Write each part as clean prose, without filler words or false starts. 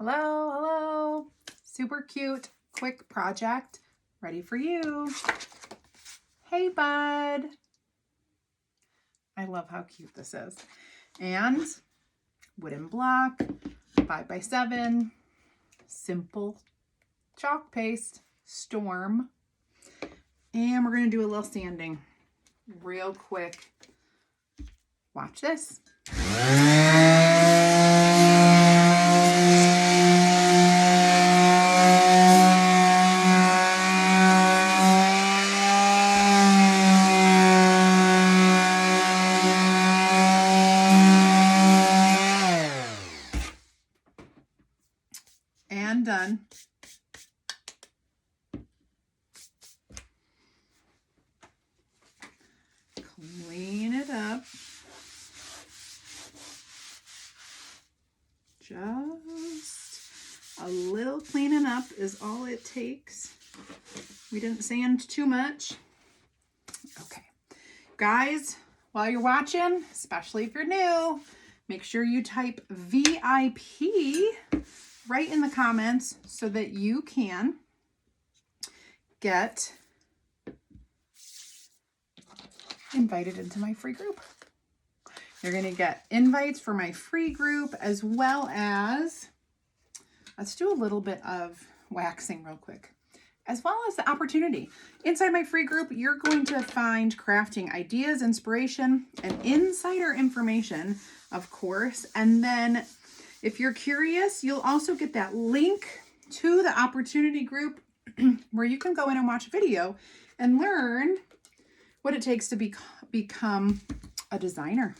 Hello, hello. Super cute, quick project ready for you. Hey, bud. I love how cute this is. And wooden block, 5x7, simple chalk paste, storm. And we're going to do a little sanding real quick. Watch this. And done. Clean it up. Just a little cleaning up is all it takes. We didn't sand too much. Okay. Guys, while you're watching, especially if you're new, make sure you type VIP right in the comments so that you can get invited into my free group. You're going to get invites for my free group, as well as, let's do a little bit of waxing real quick, as well as the opportunity. Inside my free group, you're going to find crafting ideas, inspiration, and insider information, of course. And then if you're curious, you'll also get that link to the opportunity group where you can go in and watch a video and learn what it takes to become a designer,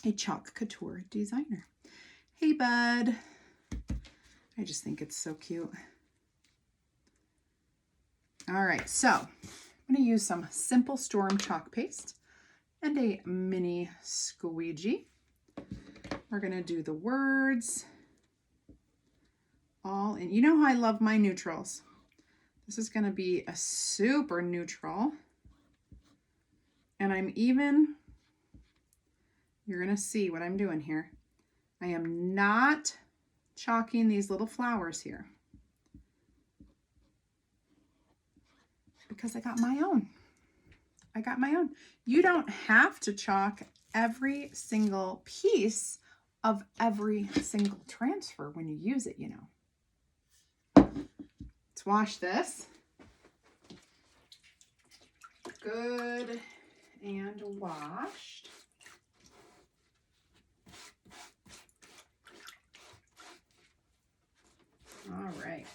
a Chalk Couture designer. Hey, bud. I just think it's so cute. All right, so I'm going to use some simple storm chalk paste and a mini squeegee. We're going to do the words all in. You know how I love my neutrals. This is going to be a super neutral. And I'm even, you're going to see what I'm doing here. I am not chalking these little flowers here because I got my own. You don't have to chalk every single piece of every single transfer when you use it, you know. Let's wash this. Good and washed. All right.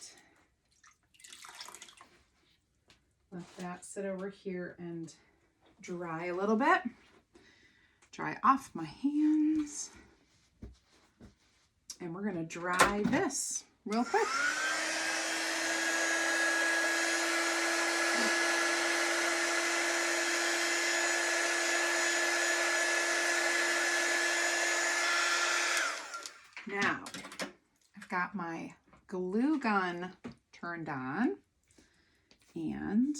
Let that sit over here and dry a little bit. Dry off my hands. And we're going to dry this real quick. Now, I've got my glue gun turned on, and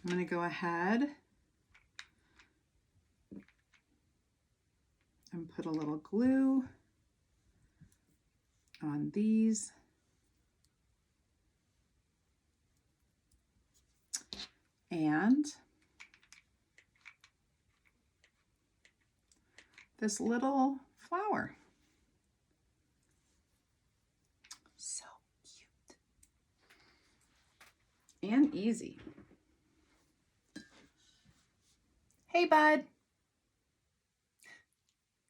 I'm going to go ahead and put a little glue on these. And this little flower. So cute. And easy. Hey, bud.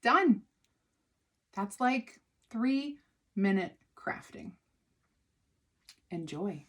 Done. That's like 3-minute crafting. Enjoy.